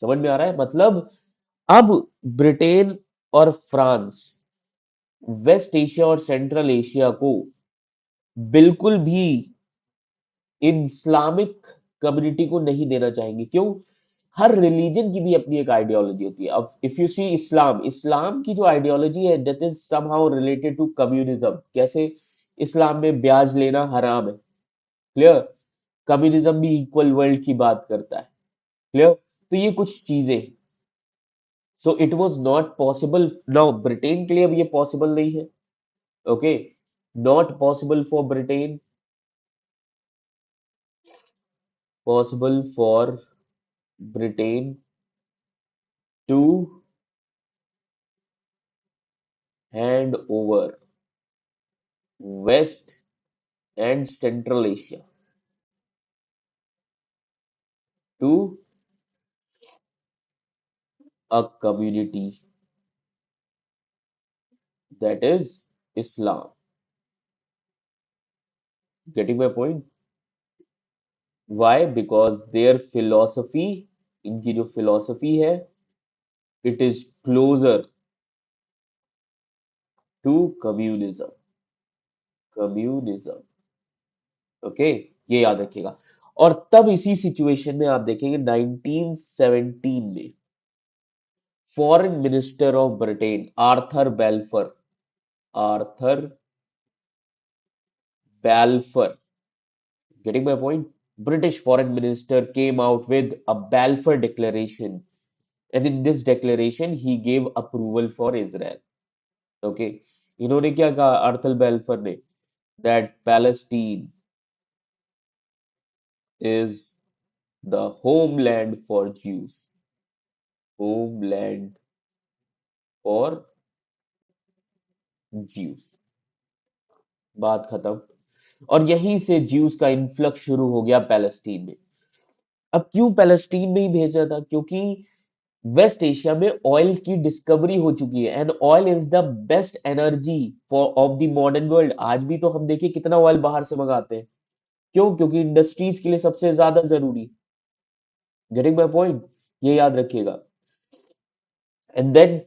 S1: समझ में आ रहा है? मतलब अब ब्रिटेन और फ्रांस वेस्ट एशिया और सेंट्रल एशिया को बिल्कुल भी इस्लामिक कम्युनिटी को नहीं देना चाहेंगे। क्यों? हर रिलीजन की भी अपनी एक आइडियोलॉजी होती है। अब इफ यू सी इस्लाम, इस्लाम की जो आइडियोलॉजी है that is somehow related to communism. कैसे? इस्लाम में ब्याज लेना हराम है। क्लियर? कम्युनिज्म भी इक्वल वर्ल्ड की बात करता है। क्लियर? तो ये कुछ चीजें, so it was not possible. Now Britain के लिए अब ये पॉसिबल नहीं है। Okay, not possible for Britain, possible for Britain to hand over West and Central Asia to a community that is Islam. Getting my point? Why? Because their philosophy, इनकी जो philosophy है, it is closer to communism. Communism, okay, ये याद रखिएगा। और तब इसी situation में आप देखेंगे 1917 में foreign minister of Britain Arthur बेल्फर, Arthur बेल्फर, getting my point? British foreign minister came out with a Balfour Declaration, and in this declaration he gave approval for Israel. Okay, इन्होंने क्या कहा आर्थर बेल्फर ने? That Palestine is the homeland for Jews, homeland for Jews। बात खत्म। और यहीं से Jews का इन्फ्लक्स शुरू हो गया पैलेस्टीन में। अब क्यों पैलेस्टीन में ही भेजा था? क्योंकि वेस्ट एशिया में ऑयल की डिस्कवरी हो चुकी है, and oil is the best energy for of the modern world. आज भी तो हम देखिए कितना ऑयल बाहर से मंगाते हैं। क्यों? क्योंकि इंडस्ट्रीज के लिए सबसे ज्यादा जरूरी। Getting my point? ये याद रखिएगा। And then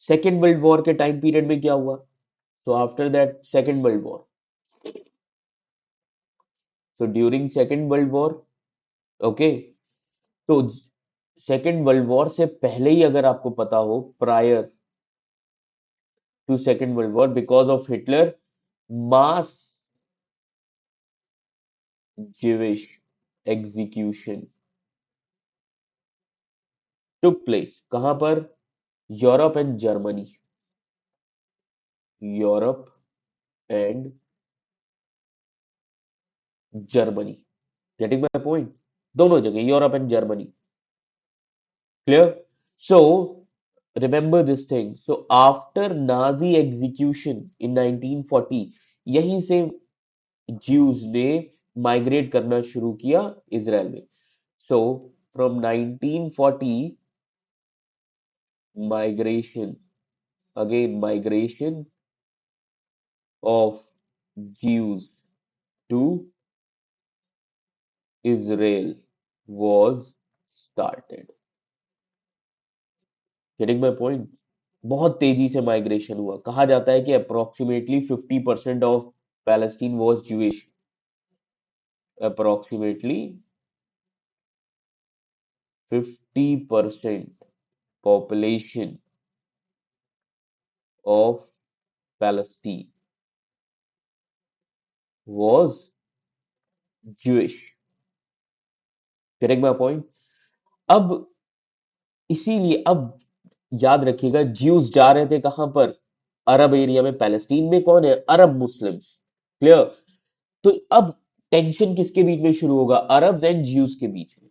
S1: second world war के टाइम पीरियड में क्या हुआ? तो after that second world war, तो during second world war, okay, तो सेकेंड वर्ल्ड वॉर से पहले ही अगर आपको पता हो, prior to second world war, because of Hitler, mass Jewish execution took place। कहां पर? Europe and Germany, Europe and Germany. Getting my point? दोनों जगह Europe and Germany. Clear? So remember this thing. So after Nazi execution इन 1940, यहीं से Jews ने migrate करना शुरू किया इजराइल में। So from 1940, migration, again migration of Jews to Israel was started। Getting my point? बहुत तेजी से माइग्रेशन हुआ। कहा जाता है कि approximately 50% of Palestine was Jewish. Approximately 50% population of Palestine was Jewish. Getting my point? अब इसीलिए अब याद रखिएगा, ज्यूज जा रहे थे कहां पर? अरब एरिया में। पैलेस्टीन में कौन है? अरब मुस्लिम्स। क्लियर? तो अब टेंशन किसके बीच में शुरू होगा? अरब्स एंड ज्यूज के बीच में।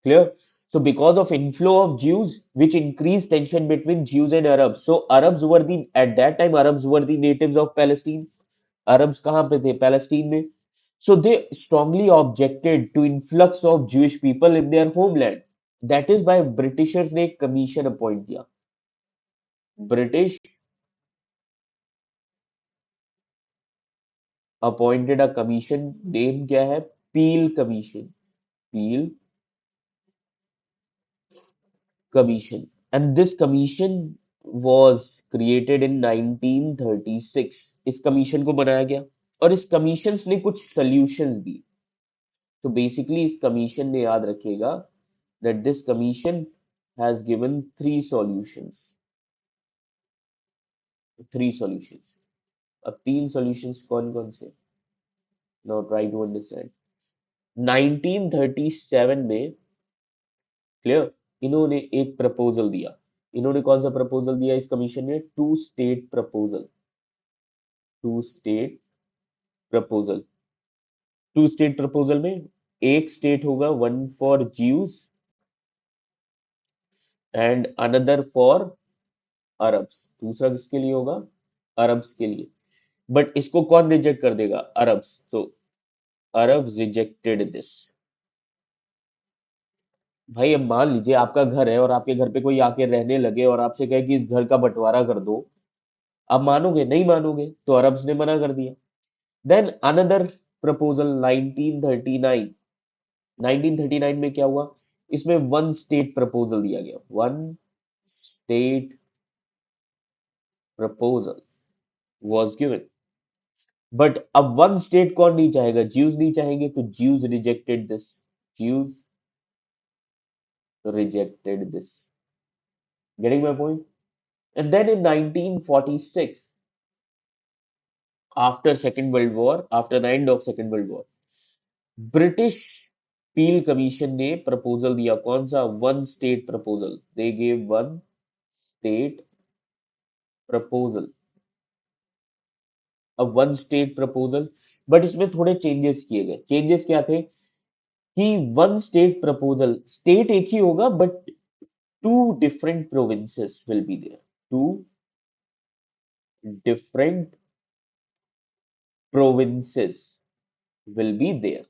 S1: Clear? So because of inflow of Jews, which increased tension between Jews and Arabs. So Arabs were the, at that time Arabs were the natives of Palestine. Arabs कहां पे थे? Palestine में। So they strongly objected to influx of Jewish people in their homeland. That is why Britishers ने एक commission appoint किया। British appointed a commission, name क्या है? Peel commission, Peel commission. And this commission was created in 1936। इस commission को बनाया गया और इस कमीशन ने कुछ सॉल्यूशंस दी। तो बेसिकली इस कमीशन ने, याद रखिएगा, that this commission has given three solutions. अब तीन सॉल्यूशंस कौन कौन से? Now try to understand. 1937 में, क्लियर, इन्होंने एक प्रपोजल दिया। इन्होंने कौन सा प्रपोजल दिया इस कमीशन ने? Two state proposal. Two state proposal. Two state proposal में एक स्टेट होगा, one for Jews and another for Arabs. दूसरा किसके लिए होगा? अरब्स के लिए। बट इसको कौन रिजेक्ट कर देगा? अरब्स। तो अरब्स रिजेक्टेड दिस। भाई अब मान लीजिए आपका घर है और आपके घर पे कोई आके रहने लगे और आपसे कहे कि इस घर का बंटवारा कर दो, आप मानोगे? नहीं मानोगे। तो अरब्स ने मना कर दिया। Then another proposal 1939। 1939 में क्या हुआ? इसमें वन स्टेट प्रपोजल दिया गया, one state proposal was given. But अब वन स्टेट कौन नहीं चाहेगा? ज्यूज नहीं चाहेंगे, तो Jews rejected this, Jews rejected this. Getting my point? And then in 1946, after second world war, after the end of second world war, British peel commission ने proposal दिया, कौन सा? One state proposal. They gave one state proposal, अब one state proposal. But इसमें थोड़े changes किए गए। Changes क्या थे? कि वन स्टेट प्रपोजल, स्टेट एक ही होगा but two different provinces will be there, two different provinces will be there,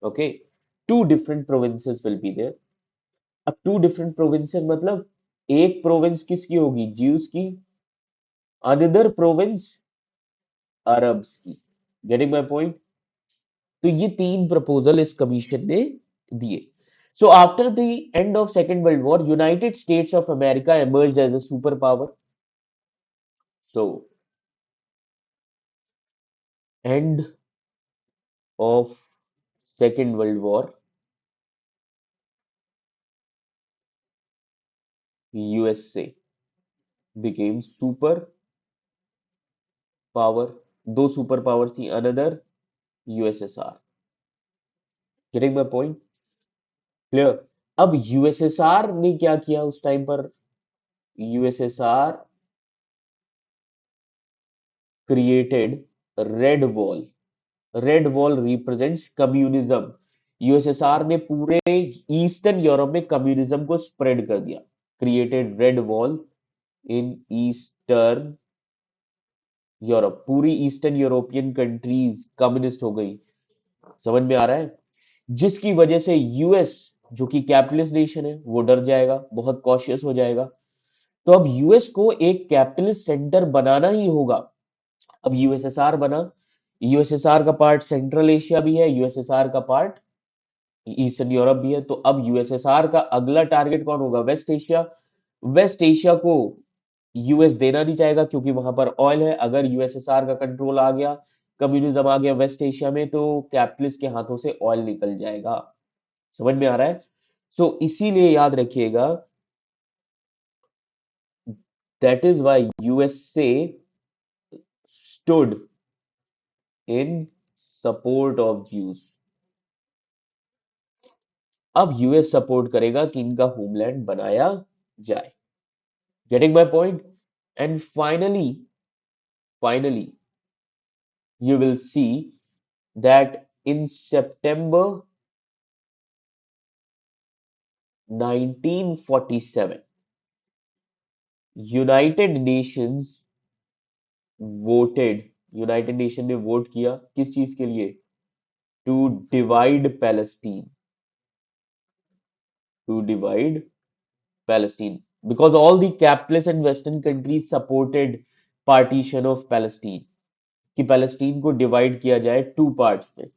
S1: okay, two different provinces will be there। अब टू डिफरेंट प्रोविंसेस मतलब एक प्रोविंस किसकी होगी? ज्यूस की, अनदर प्रोविंस अरब्स की। Getting my point? तो ये तीन प्रपोजल इस कमीशन ने दिए। So after the end of second world war, United states of America emerged as a super power. So end of second world war, USA became super power. दो super power थी, another USSR. Getting my point? Clear? अब USSR ने क्या किया उस time पर? USSR created red wall. Red wall represents communism. USSR ने पूरे ईस्टर्न यूरोप में कम्युनिज्म को स्प्रेड कर दिया। Created red wall in eastern Europe, पूरी ईस्टर्न यूरोपियन कंट्रीज कम्युनिस्ट हो गई। समझ में आ रहा है? जिसकी वजह से यूएस, जो कि कैपिटलिस्ट नेशन है, वो डर जाएगा, बहुत कॉशियस हो जाएगा। तो अब यूएस को एक कैपिटलिस्ट सेंटर बनाना ही होगा। अब यूएसएसआर बना। यूएसएसआर का पार्ट सेंट्रल एशिया भी है, यूएसएसआर का पार्ट ईस्टर्न यूरोप भी है। तो अब यूएसएसआर का अगला टारगेट कौन होगा? West Asia. वेस्ट एशिया को यूएस देना नहीं चाहेगा क्योंकि वहां पर ऑयल है। अगर यूएसएसआर का कंट्रोल आ गया, कम्युनिज्म आ गया वेस्ट एशिया में, तो कैपिटलिस्ट के हाथों से ऑयल निकल जाएगा। समझ में आ रहा है? सो इसीलिए याद रखिएगा, that is why USA stood in support of Jews। अब यूएस सपोर्ट करेगा कि इनका होमलैंड बनाया जाए। Getting my point? And finally you will see that in September 1947, United Nations voted, United Nation ने वोट किया किस चीज के लिए? To divide Palestine, to divide Palestine, because all the capitalist and Western countries supported partition of Palestine, कि Palestine को divide किया जाए टू पार्ट्स में,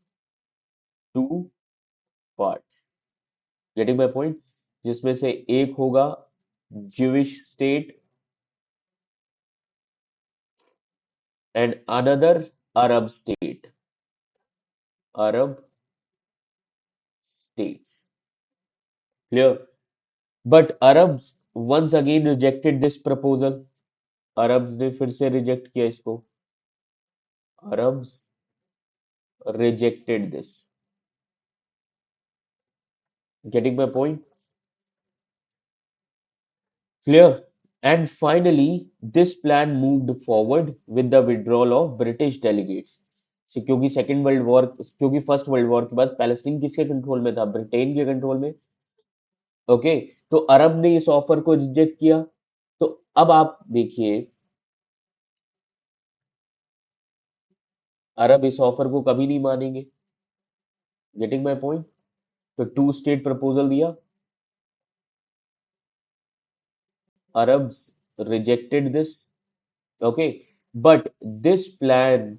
S1: two parts. Getting my point? जिसमें से एक होगा Jewish state and another Arab state, Arab state. Clear? But Arabs once again rejected this proposal। Arabs ने फिर से रिजेक्ट किया इसको, Arabs rejected this। Getting my point? Clear? And finally, this plan moved forward with the withdrawal of British delegates। क्योंकि second world war, क्योंकि first world war के बाद Palestine किसके कंट्रोल में था? ब्रिटेन के कंट्रोल में। ओके, तो अरब ने इस ऑफर को रिजेक्ट किया। तो अब आप देखिए, अरब इस ऑफर को कभी नहीं मानेंगे। Getting my point? तो टू स्टेट प्रपोजल दिया, Arab rejected this. Okay, but this plan,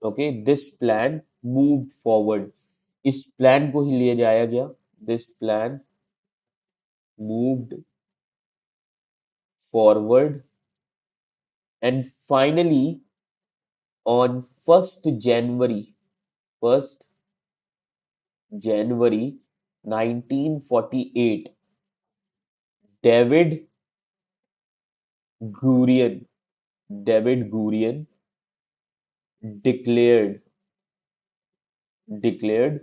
S1: okay, this plan moved forward, इस प्लान को ही ले जाया गया, this plan moved forward and finally on 1st January 1st January 1948, David Gurion David Gurion declared declared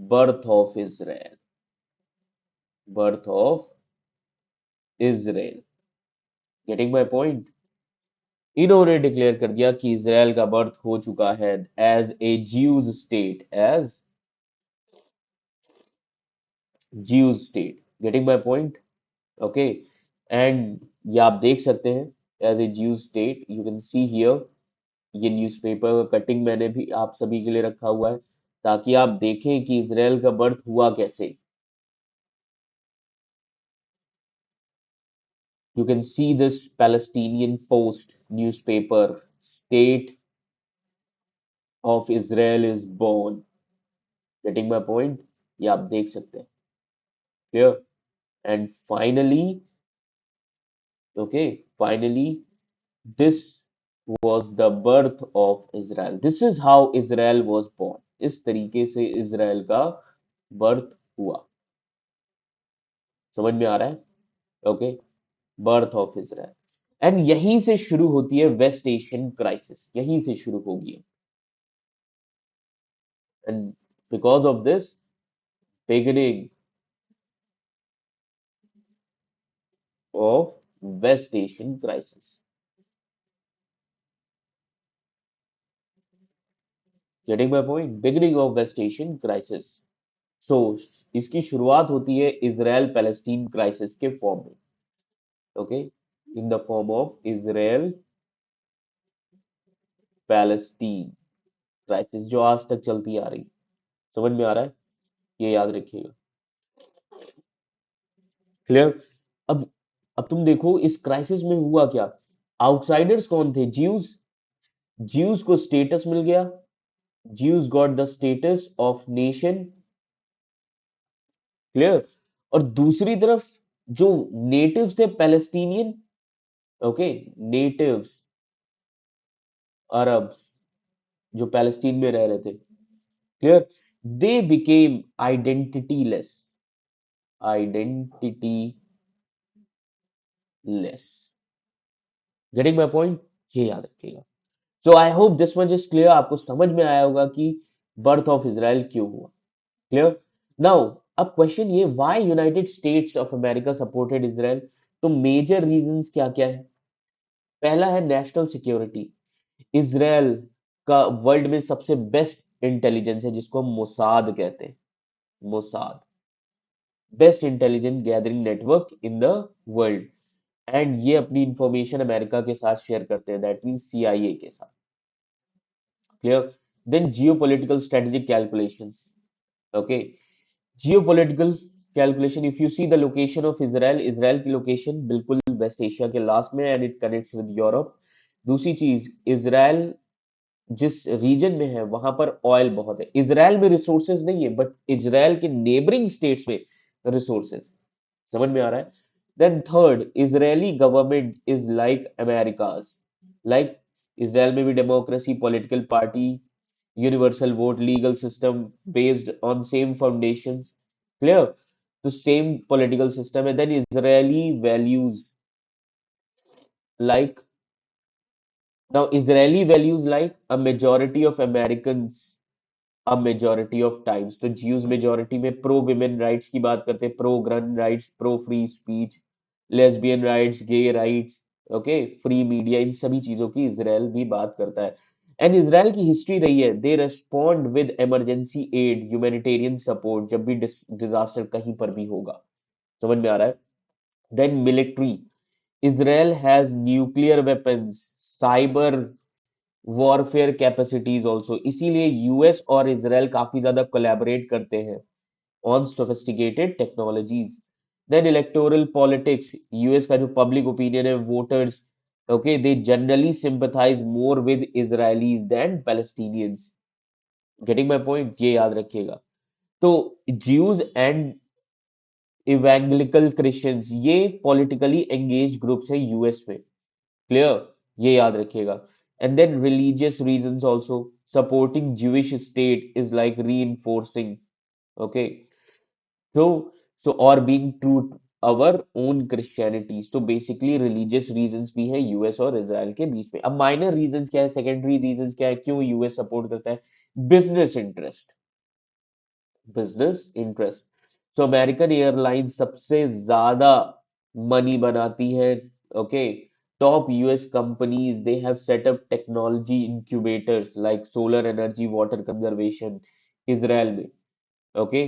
S1: birth of Israel, birth of Israel. Getting my point? इन्होंने declare कर दिया कि इजराइल का बर्थ हो चुका है as a Jews state, as Jews state. Getting my point? Okay, and ये आप देख सकते हैं as a Jews state, you can see here, ये न्यूज़पेपर का कटिंग मैंने भी आप सभी के लिए रखा हुआ है ताकि आप देखें कि इजराइल का बर्थ हुआ कैसे. You can see this Palestinian Post newspaper, state of Israel is born. Getting my point? ये आप देख सकते हैं. Clear? And finally, okay, finally this was the birth of Israel. This is how Israel was born. इस तरीके से Israel का birth हुआ. समझ में आ रहा है? Okay, birth of Israel. And यहीं से शुरू होती है वेस्ट एशियन क्राइसिस, यहीं से शुरू होगी. And because of this beginning of West Asian crisis. Getting my point? Beginning of West Asian crisis. So इसकी शुरुआत होती है इजराइल पैलेस्टीन क्राइसिस के फॉर्म में. Okay, in the form of Israel Palestine crisis, जो आज तक चलती आ रही. समझ में आ रहा है? ये याद रखिएगा. क्लियर? अब अब तुम देखो इस क्राइसिस में हुआ क्या. आउटसाइडर्स कौन थे? ज्यूज. ज्यूज को स्टेटस मिल गया, Jews got the status of nation. Clear? और दूसरी तरफ जो नेटिव्स थे पैलेस्टीनियन, ओके, नेटिव्स अरब जो पैलेस्टीन में रह रहे थे, clear, they became identityless. Getting my point? ये याद रखिएगा. So I hope this much is clear. आपको समझ में आया होगा कि बर्थ ऑफ इजराइल क्यों हुआ. क्लियर? नाउ अब क्वेश्चन ये, why United states of America supported Israel. तो मेजर रीजंस क्या क्या है. पहला है नेशनल सिक्योरिटी. इजराइल का वर्ल्ड में सबसे बेस्ट इंटेलिजेंस है जिसको हम मोसाद कहते हैं. Mossad, best intelligence gathering network in the world. And ये अपनी इंफॉर्मेशन अमेरिका के साथ शेयर करते हैं, दैट मीन सीआईए के साथ. Clear? Then geopolitical strategic calculations. Okay, geopolitical calculation, if you see the location of Israel, Israel की location बिल्कुल वेस्ट एशिया के लास्ट में, and it connects with Europe. दूसरी चीज, इजराइल जिस रीजन में है वहां पर ऑयल बहुत है. इजराइल में रिसोर्सेज नहीं है बट इजराइल के नेबरिंग स्टेट्स में रिसोर्सेज. समझ में आ रहा है? Then third, Israeli government is like America's. Like Israel में भी democracy, political party, universal vote, legal system based on same foundations. Clear? तो सेम पॉलिटिकल सिस्टम है. Then Israeli values like, now Israeli values like a majority of Americans, a majority of times. तो Jews majority में pro women rights की बात करते हैं, pro gun rights, pro free speech, lesbian rights, gay rights, okay, free media, इन सभी चीजों की Israel भी बात करता है. एंड इजराइल की हिस्ट्री रही है, they respond with emergency aid, humanitarian support जब भी डिजास्टर कहीं पर भी होगा. समझ में आ रहा है? Then military, Israel has nuclear weapons, cyber warfare capacities also. इसीलिए यूएस और इसराइल काफी ज्यादा कोलैबोरेट करते हैं on sophisticated technologies. Then electoral politics, US का जो पब्लिक ओपिनियन है, voters Okay, they generally sympathize more with Israelis than Palestinians. Getting my point? ये याद रखिएगा. तो Jews and Evangelical Christians ये politically engaged groups हैं यूएस में. Clear? ये याद रखिएगा. And then religious reasons also. Supporting Jewish state is like reinforcing. Okay. So, or being true to our own Christianity. तो बेसिकली रिलीजियस रीजंस भी हैं US और इजराइल के बीच में. अब माइनर रीजंस क्या है, सेकेंडरी रीजंस क्या है, क्यों यूएस सपोर्ट करता है? Business interest. Business interest. सो अमेरिकन एयरलाइंस सबसे ज्यादा मनी बनाती है. Okay. Top US companies they have set up technology incubators like solar energy, water conservation Israel में. ओके.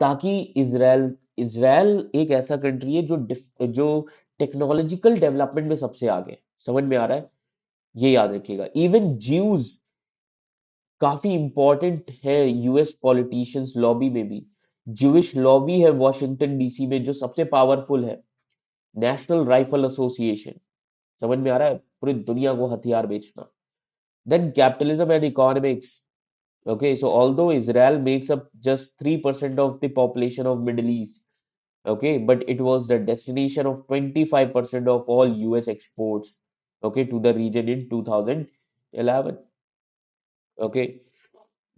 S1: ताकि इजराइल इजराइल एक ऐसा कंट्री है जो टेक्नोलॉजिकल डेवलपमेंट में सबसे आगे है. समझ में आ रहा है? ये याद रखिएगा. इवन ज्यूज काफी इंपॉर्टेंट है यूएस पॉलिटिशियंस लॉबी में भी. ज्यूइश लॉबी है वॉशिंगटन डीसी में जो सबसे पावरफुल है. National rifle association. समझ में आ रहा है? पूरी दुनिया को हथियार बेचना. Then capitalism and economics. Okay, so although Israel makes up just 3% of the population of Middle East, okay, but it was the destination of 25% of all US exports, okay, to the region in 2011. Okay,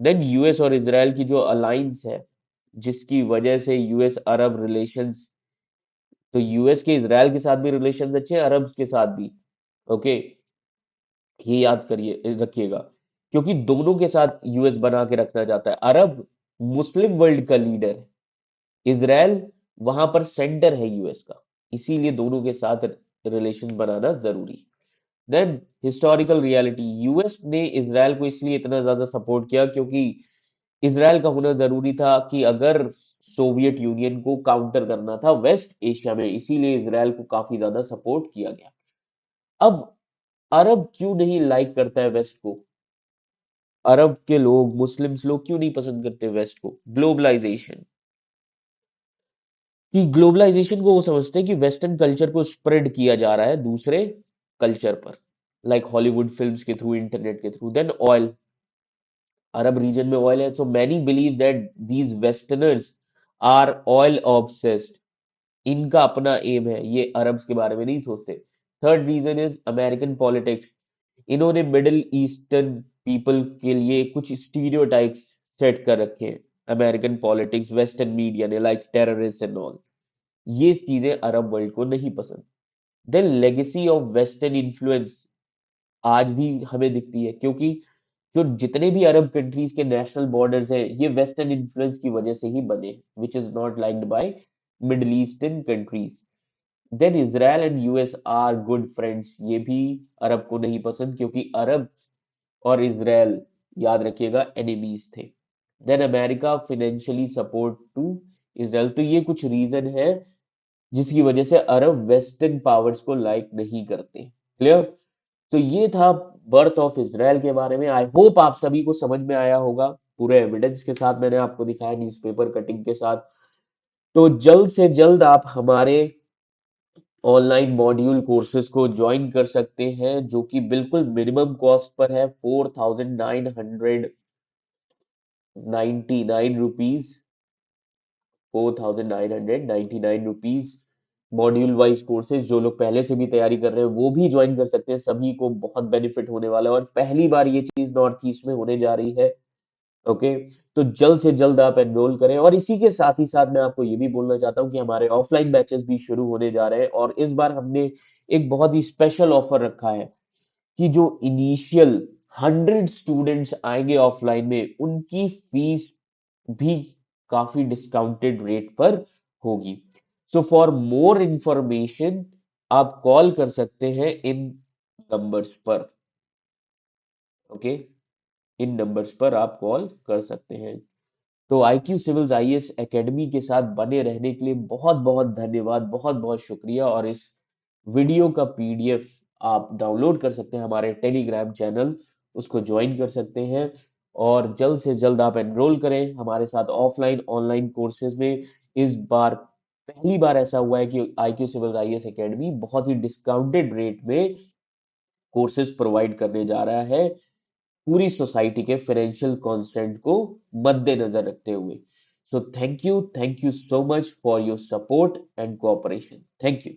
S1: then US और Israel की जो alliance है जिसकी वजह से US अरब relations. तो US के Israel के साथ भी रिलेशंस अच्छे हैं, अरब के साथ भी. ओके. ये याद करिए रखिएगा. क्योंकि दोनों के साथ यूएस बना के रखना चाहता है. अरब मुस्लिम वर्ल्ड का लीडर है. इजराइल वहां पर सेंटर है यूएस का. इसीलिए दोनों के साथ रिलेशन बनाना जरूरी. Then historical reality. यूएस ने इजराइल को इसलिए इतना ज्यादा सपोर्ट किया क्योंकि इजराइल का होना जरूरी था कि अगर सोवियत यूनियन को काउंटर करना था वेस्ट एशिया में, इसीलिए इजराइल को काफी ज्यादा सपोर्ट किया गया. अब अरब क्यों नहीं लाइक करता है वेस्ट को? अरब के लोग, मुस्लिम्स लोग क्यों नहीं पसंद करते वेस्ट को? ग्लोबलाइजेशन. कि ग्लोबलाइजेशन को वो समझते हैं कि वेस्टर्न कल्चर को स्प्रेड किया जा रहा है दूसरे कल्चर पर, लाइक हॉलीवुड फिल्म्स के थ्रू, इंटरनेट के through. Then oil. Arab region में ऑयल है, so many believe that these westerners are oil obsessed. इनका अपना एम है, ये अरब्स के बारे में नहीं सोचते. Third reason is American politics. इन्होंने मिडिल ईस्टर्न पीपल के लिए कुछ स्टीरियोटाइप्स सेट कर रखे हैं. अमेरिकन पॉलिटिक्स, वेस्टर्न मीडिया ने, लाइक टेररिस्ट एंड ऑल. ये चीजें अरब वर्ल्ड को नहीं पसंद. Then legacy of western influence आज भी हमें दिखती है क्योंकि जो जितने भी अरब कंट्रीज के नेशनल बॉर्डर्स हैं ये वेस्टर्न इन्फ्लुएंस की वजह से ही बने, which is not liked bye middle eastern countries. Then Israel and US are good friends. ये भी अरब को नहीं पसंद क्योंकि अरब और इजराइल, याद रखिएगा, एनिमीज थे. Then America financially support to Israel. तो ये कुछ रीजन है जिसकी वजह से अरब वेस्टर्न पावर्स को लाइक नहीं करते. क्लियर? तो ये था बर्थ ऑफ इजराइल के बारे में. आई होप आप सभी को समझ में आया होगा. पूरे एविडेंस के साथ मैंने आपको दिखाया, न्यूज़पेपर कटिंग के साथ. तो जल्द से जल्द आप हमारे ऑनलाइन मॉड्यूल कोर्सेज को ज्वाइन कर सकते हैं जो कि बिल्कुल मिनिमम कॉस्ट पर है. 4,999 rupees. 4,999 rupees. Module wise courses जो लोग पहले से भी तैयारी कर रहे हैं वो भी ज्वाइन कर सकते हैं. सभी को बहुत बेनिफिट होने वाला है और पहली बार ये चीज नॉर्थ ईस्ट में होने जा रही है. ओके. तो जल्द से जल्द आप एनरोल करें. और इसी के साथ ही साथ मैं आपको ये भी बोलना चाहता हूँ कि हमारे ऑफलाइन बैचेस भी शुरू होने जा रहे हैं और इस बार हमने एक बहुत ही स्पेशल ऑफर रखा है कि जो इनिशियल 100 स्टूडेंट्स आएंगे ऑफलाइन में उनकी फीस भी काफी डिस्काउंटेड रेट पर होगी. सो फॉर मोर इंफॉर्मेशन आप कॉल कर सकते हैं इन नंबर्स पर. ओके. इन नंबर्स पर आप कॉल कर सकते हैं. तो IQ सिविल्स IAS एकेडमी के साथ बने रहने के लिए बहुत बहुत धन्यवाद, बहुत बहुत शुक्रिया. और इस वीडियो का PDF आप डाउनलोड कर सकते हैं हमारे टेलीग्राम चैनल, उसको ज्वाइन कर सकते हैं और जल्द से जल्द आप एनरोल करें हमारे साथ ऑफलाइन ऑनलाइन कोर्सेज में. इस बार पहली बार ऐसा हुआ है कि IQ सिविल्स IAS एकेडमी बहुत ही डिस्काउंटेड रेट में कोर्सेज प्रोवाइड करने जा रहा है पूरी सोसाइटी के फाइनेंशियल कॉन्स्टेंट को मद्देनजर रखते हुए। So thank you so much for your support and cooperation. Thank you.